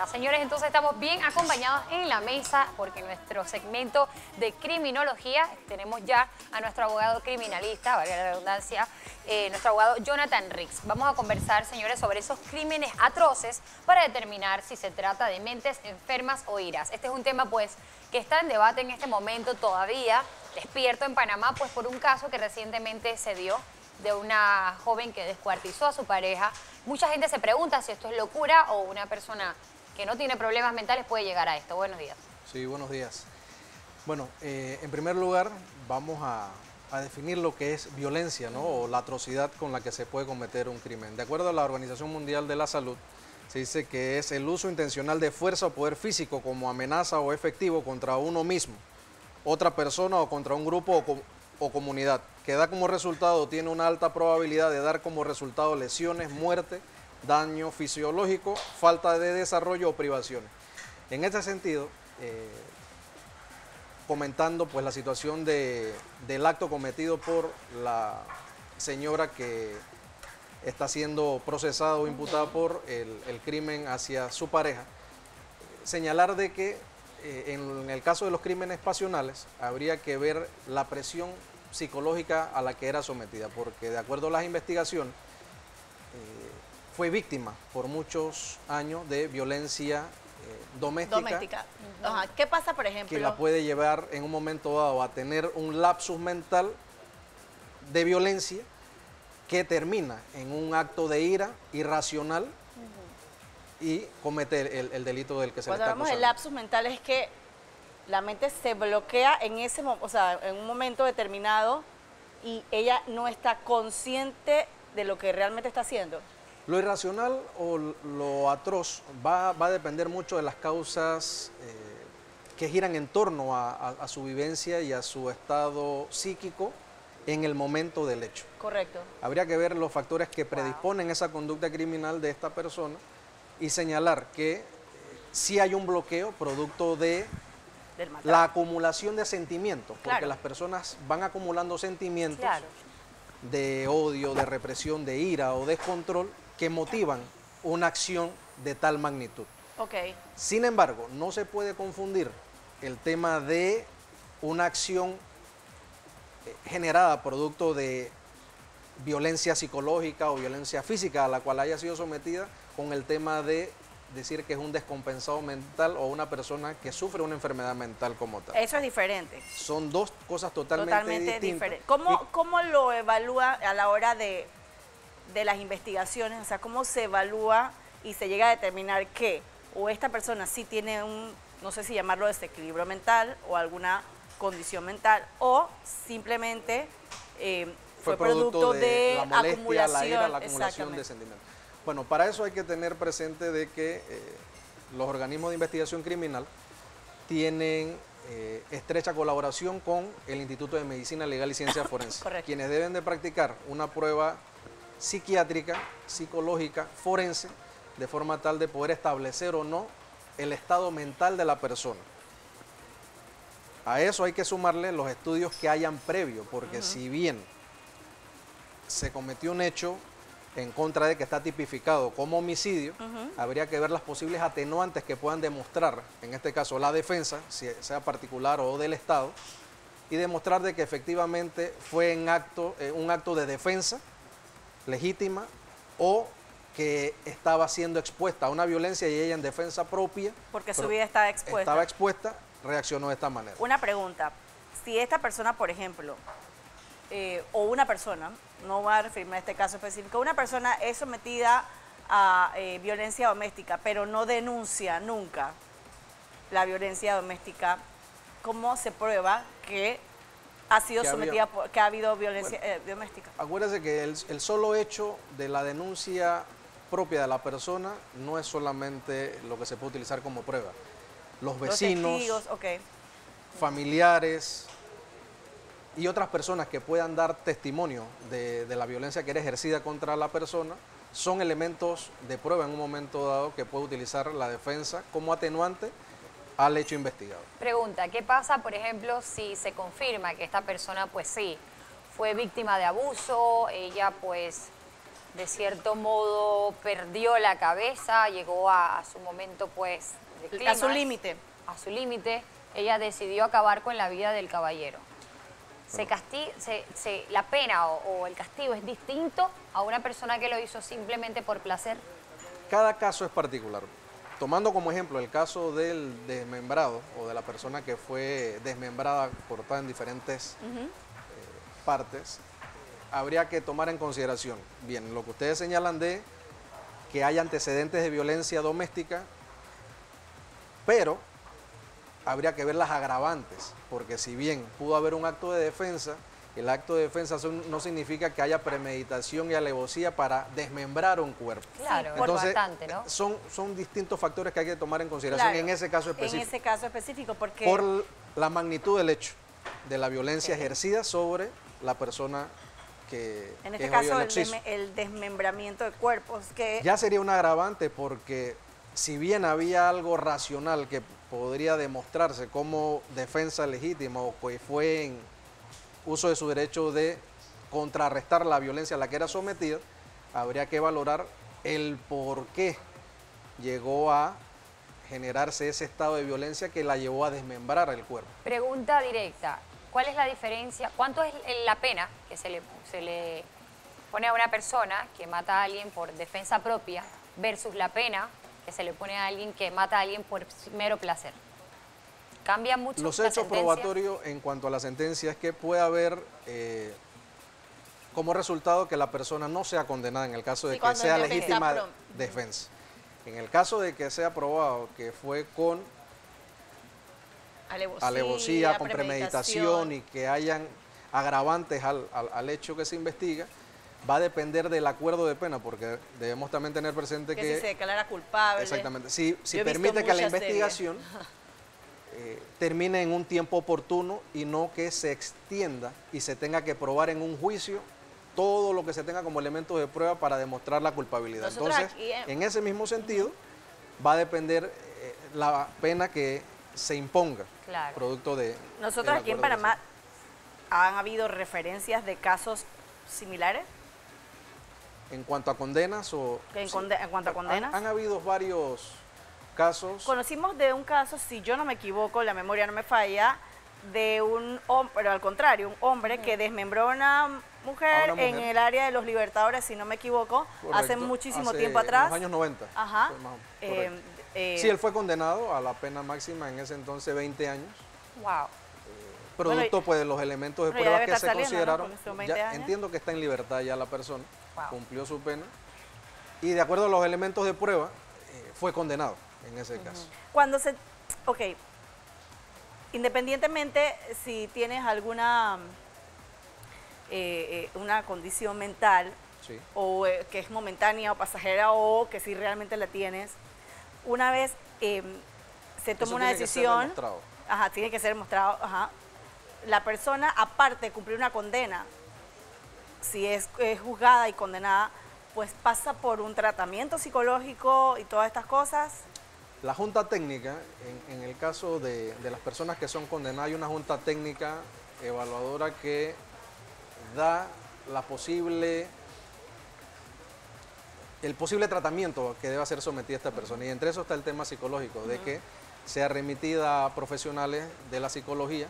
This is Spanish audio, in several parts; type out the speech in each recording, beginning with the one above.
Ya, señores, entonces estamos bien acompañados en la mesa porque en nuestro segmento de criminología tenemos ya a nuestro abogado criminalista, valga la redundancia, nuestro abogado Jonathan Rix. Vamos a conversar, señores, sobre esos crímenes atroces para determinar si se trata de mentes enfermas o iras. Este es un tema, pues, que está en debate en este momento todavía, despierto en Panamá, pues, por un caso que recientemente se dio de una joven que descuartizó a su pareja. Mucha gente se pregunta si esto es locura o una persona que no tiene problemas mentales puede llegar a esto. Buenos días. Sí, buenos días. Bueno, en primer lugar vamos a definir lo que es violencia, ¿no? O la atrocidad con la que se puede cometer un crimen. De acuerdo a la Organización Mundial de la Salud, se dice que es el uso intencional de fuerza o poder físico como amenaza o efectivo contra uno mismo, otra persona o contra un grupo o comunidad, que da como resultado, tiene una alta probabilidad de dar como resultado lesiones, muerte, daño fisiológico, falta de desarrollo o privaciones. En este sentido, comentando pues la situación del acto cometido por la señora que está siendo procesada o imputada por el crimen hacia su pareja, señalar de que en el caso de los crímenes pasionales habría que ver la presión psicológica a la que era sometida, porque de acuerdo a las investigaciones fue víctima por muchos años de violencia doméstica. Ajá. ¿Qué pasa, por ejemplo? Que la puede llevar en un momento dado a tener un lapsus mental de violencia que termina en un acto de ira irracional y comete el delito del que se le está acusando. Cuando hablamos de lapsus mental es que la mente se bloquea en ese, o sea, en un momento determinado y ella no está consciente de lo que realmente está haciendo. Lo irracional o lo atroz va a depender mucho de las causas que giran en torno a su vivencia y a su estado psíquico en el momento del hecho. Correcto. Habría que ver los factores que predisponen esa conducta criminal de esta persona y señalar que sí hay un bloqueo producto de la acumulación de sentimientos, porque las personas van acumulando sentimientos de odio, de represión, de ira o descontrol que motivan una acción de tal magnitud. Sin embargo, no se puede confundir el tema de una acción generada producto de violencia psicológica o violencia física a la cual haya sido sometida con el tema de decir que es un descompensado mental o una persona que sufre una enfermedad mental como tal. Eso es diferente. Son dos cosas totalmente distintas. Diferentes. ¿Cómo lo evalúa a la hora de las investigaciones? O sea, ¿cómo se evalúa y se llega a determinar que o esta persona sí tiene un, no sé si llamarlo desequilibrio mental o alguna condición mental, o simplemente fue producto de la molestia, acumulación, la ira, la acumulación de sentimientos? Bueno, para eso hay que tener presente de que los organismos de investigación criminal tienen estrecha colaboración con el Instituto de Medicina Legal y Ciencia Forense, quienes deben de practicar una prueba psiquiátrica, psicológica, forense, de forma tal de poder establecer o no el estado mental de la persona. A eso hay que sumarle los estudios que hayan previo, porque si bien se cometió un hecho en contra de que está tipificado como homicidio, habría que ver las posibles atenuantes que puedan demostrar, en este caso la defensa, si sea particular o del Estado, y demostrar de que efectivamente fue un acto de defensa legítima o que estaba siendo expuesta a una violencia y ella en defensa propia. Porque su vida estaba expuesta. Estaba expuesta, reaccionó de esta manera. Una pregunta, si esta persona, por ejemplo, o una persona, no voy a referirme a este caso específico, una persona es sometida a violencia doméstica, pero no denuncia nunca la violencia doméstica, ¿cómo se prueba que ha sido sometida, que ha habido violencia doméstica? Acuérdese que el solo hecho de la denuncia propia de la persona no es solamente lo que se puede utilizar como prueba. Los vecinos, los testigos, familiares y otras personas que puedan dar testimonio de la violencia que era ejercida contra la persona son elementos de prueba en un momento dado que puede utilizar la defensa como atenuante al hecho investigado. Pregunta, ¿qué pasa, por ejemplo, si se confirma que esta persona, pues sí, fue víctima de abuso, ella pues de cierto modo perdió la cabeza, llegó a su momento pues de A su clímax, límite. a su límite, ella decidió acabar con la vida del caballero. La pena o el castigo es distinto a una persona que lo hizo simplemente por placer. Cada caso es particular. Tomando como ejemplo el caso del desmembrado o de la persona que fue desmembrada, cortada en diferentes partes, habría que tomar en consideración, bien, lo que ustedes señalan de que hay antecedentes de violencia doméstica, pero habría que ver las agravantes, porque si bien pudo haber un acto de defensa, el acto de defensa no significa que haya premeditación y alevosía para desmembrar un cuerpo. Claro, Entonces, bastante, ¿no? son distintos factores que hay que tomar en consideración Claro, en ese caso específico. En ese caso específico, porque... Por la magnitud del hecho, de la violencia ejercida sobre la persona que En este es caso, obvio el occiso. el desmembramiento de cuerpos, que Ya sería un agravante porque si bien había algo racional que podría demostrarse como defensa legítima o que fue en uso de su derecho de contrarrestar la violencia a la que era sometida, habría que valorar el por qué llegó a generarse ese estado de violencia que la llevó a desmembrar el cuerpo. Pregunta directa, ¿cuál es la diferencia? ¿Cuánto es la pena que se le pone a una persona que mata a alguien por defensa propia versus la pena que se le pone a alguien que mata a alguien por mero placer? ¿Cambia mucho Los la hechos sentencia? probatorios en cuanto a la sentencia es que puede haber como resultado que la persona no sea condenada en el caso de Sí, que cuando sea es defensa legítima pro- defensa. En el caso de que sea probado que fue con alevosía, con premeditación y que hayan agravantes al hecho que se investiga, va a depender del acuerdo de pena, porque debemos también tener presente que si se declara culpable. exactamente, si Yo he visto permite que la muchas series. investigación termine en un tiempo oportuno y no que se extienda y se tenga que probar en un juicio todo lo que se tenga como elementos de prueba para demostrar la culpabilidad. Nosotros Entonces, aquí, en ese mismo sentido, va a depender la pena que se imponga, Claro. producto de... Nosotros del aquí en acuerdo que Panamá han habido referencias de casos similares se- En cuanto a condenas o... en, sí, en cuanto a condenas. Han habido varios casos... Conocimos de un caso, si yo no me equivoco, la memoria no me falla, de un hombre, pero al contrario, un hombre que desmembró a una mujer, A una en mujer. el área de los Libertadores, si no me equivoco, hace Correcto, muchísimo hace tiempo atrás. En los años 90. Ajá. fue más- Eh, correcto. Sí, él fue condenado a la pena máxima en ese entonces 20 años, Wow. producto pues de los elementos de bueno, ya prueba debe que estar se saliendo, ¿no? consideraron. Con esos 20 Ya años. entiendo que está en libertad ya la persona, Wow. cumplió su pena y de acuerdo a los elementos de prueba fue condenado en ese caso. Cuando se... Ok, independientemente si tienes alguna una condición mental Sí. o que es momentánea o pasajera o que si realmente la tienes, una vez se toma Eso una tiene que ser decisión, demostrado. ajá, tiene que ser demostrado, ajá, la persona aparte de cumplir una condena, si es juzgada y condenada, pues pasa por un tratamiento psicológico y todas estas cosas. La junta técnica, en el caso de las personas que son condenadas, hay una junta técnica evaluadora que da el posible tratamiento que deba ser sometida esta persona. Y entre eso está el tema psicológico, de que sea remitida a profesionales de la psicología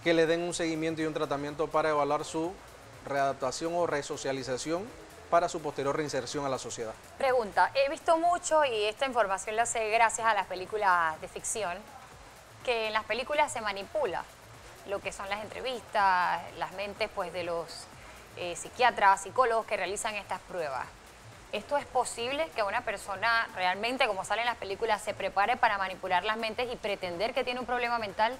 que le den un seguimiento y un tratamiento para evaluar su readaptación o resocialización para su posterior reinserción a la sociedad. Pregunta, he visto mucho, y esta información la sé gracias a las películas de ficción, que en las películas se manipula lo que son las entrevistas, las mentes pues, de los psiquiatras, psicólogos que realizan estas pruebas. ¿Esto es posible que una persona realmente, como sale en las películas, se prepare para manipular las mentes y pretender que tiene un problema mental?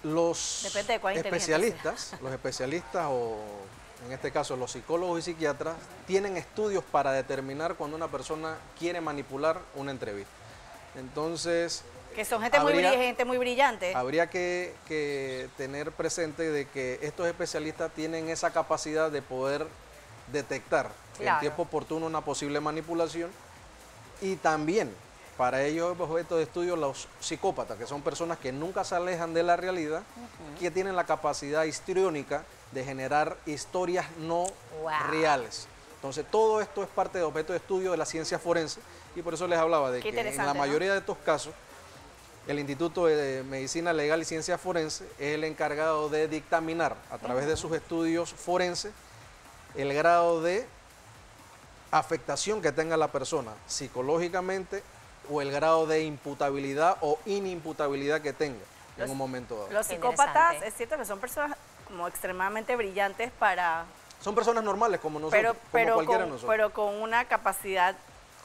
Los Depende de cuán inteligente especialistas o en este caso los psicólogos y psiquiatras tienen estudios para determinar cuando una persona quiere manipular una entrevista. Entonces, Que son gente muy brillante. habría que tener presente de que estos especialistas tienen esa capacidad de poder detectar en Claro. tiempo oportuno una posible manipulación y también para ellos es objeto de estudio los psicópatas, que son personas que nunca se alejan de la realidad, que tienen la capacidad histriónica de generar historias no Wow. reales. Entonces, todo esto es parte de objeto de estudio de la ciencia forense y por eso les hablaba de Qué que en la interesante, ¿no? mayoría de estos casos, el Instituto de Medicina Legal y Ciencia Forense es el encargado de dictaminar a través de sus estudios forenses el grado de afectación que tenga la persona psicológicamente o el grado de imputabilidad o inimputabilidad que tenga en un momento dado. Los Qué psicópatas, interesante. es cierto que son personas como extremadamente brillantes para... Son personas normales como nosotros, como cualquiera de nosotros. pero con una capacidad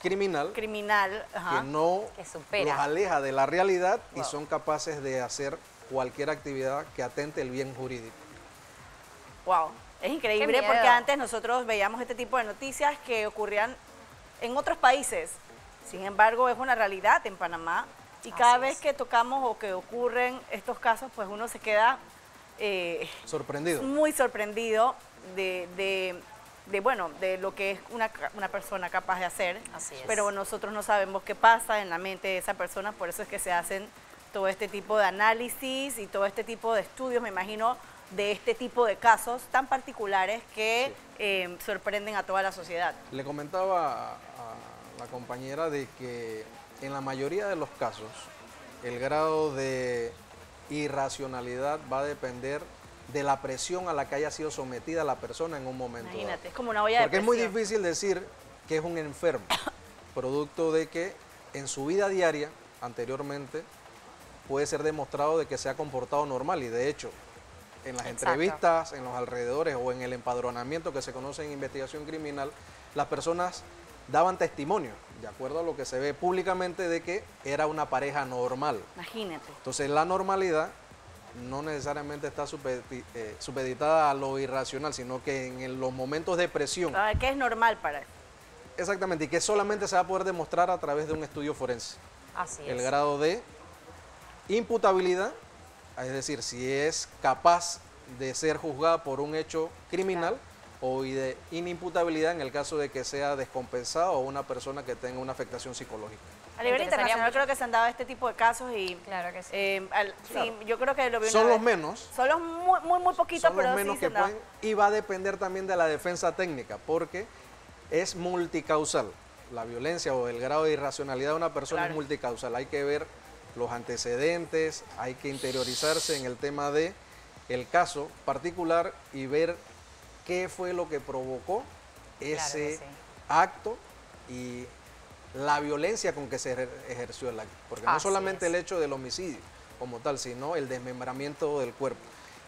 Criminal criminal, ajá, que no Que supera. los aleja de la realidad y Wow. son capaces de hacer cualquier actividad que atente el bien jurídico. wow. Es Qué increíble miedo. porque antes nosotros veíamos este tipo de noticias que ocurrían en otros países. Sin embargo, es una realidad en Panamá y cada Así vez es. que tocamos o que ocurren estos casos, pues uno se queda Sorprendido. muy sorprendido bueno, de lo que es una persona capaz de hacer. Así es. Pero nosotros no sabemos qué pasa en la mente de esa persona, por eso es que se hacen todo este tipo de análisis y todo este tipo de estudios, me imagino, de este tipo de casos tan particulares que sorprenden a toda la sociedad. Le comentaba a la compañera de que en la mayoría de los casos el grado de irracionalidad va a depender de la presión a la que haya sido sometida la persona en un momento dado. Imagínate, es como una olla de Porque es muy presión. difícil decir que es un enfermo, producto de que en su vida diaria, anteriormente, puede ser demostrado de que se ha comportado normal y de hecho, en las Exacto. entrevistas, en los alrededores o en el empadronamiento que se conoce en investigación criminal, las personas daban testimonio, de acuerdo a lo que se ve públicamente, de que era una pareja normal. Imagínate. Entonces la normalidad no necesariamente está supeditada a lo irracional, sino que en los momentos de presión, A ver, ¿qué es normal para él? exactamente, y que solamente se va a poder demostrar a través de un estudio forense. Así El es. grado de imputabilidad, es decir, si es capaz de ser juzgada por un hecho criminal o de inimputabilidad en el caso de que sea descompensado o una persona que tenga una afectación psicológica. A nivel interesaría internacional mucho. creo que se han dado este tipo de casos y Claro que sí. sí, yo creo que lo vi una Son los vez. menos, Son los muy poquitos, son pero los menos sí se que han dado. pueden, y va a depender también de la defensa técnica, porque es multicausal. La violencia o el grado de irracionalidad de una persona Claro. es multicausal. Hay que ver los antecedentes, hay que interiorizarse en el tema de el caso particular y ver qué fue lo que provocó ese sí. acto y la violencia con que se ejerció el acto. Porque no Así solamente es. el hecho del homicidio como tal, sino el desmembramiento del cuerpo.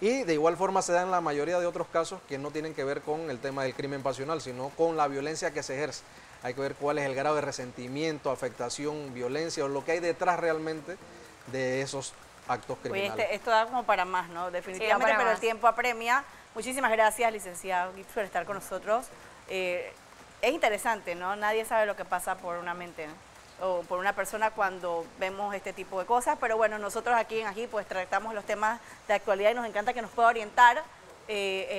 Y de igual forma se da en la mayoría de otros casos que no tienen que ver con el tema del crimen pasional, sino con la violencia que se ejerce. Hay que ver cuál es el grado de resentimiento, afectación, violencia o lo que hay detrás realmente de esos actos Oye, criminales. esto da como para más, ¿no? Definitivamente, para pero el más. tiempo apremia. Muchísimas gracias, licenciado Gibbs, por estar con nosotros. Es interesante, ¿no? Nadie sabe lo que pasa por una mente, ¿no? O por una persona cuando vemos este tipo de cosas, pero bueno, nosotros aquí en Ají pues tratamos los temas de actualidad y nos encanta que nos pueda orientar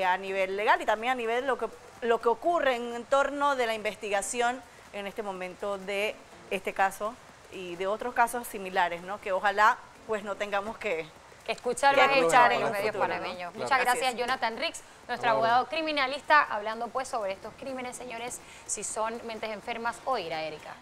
a nivel legal y también a nivel de lo que ocurre en torno de la investigación en este momento de este caso y de otros casos similares, ¿no? Que ojalá pues no tengamos que... Que escuchar Que más escuchar en en los el medios futuro, ¿no? panameños. Claro. Muchas Así gracias, es. Jonathan Rix, nuestro A la orden. abogado criminalista, hablando pues sobre estos crímenes, señores, si son mentes enfermas o ira, Erika.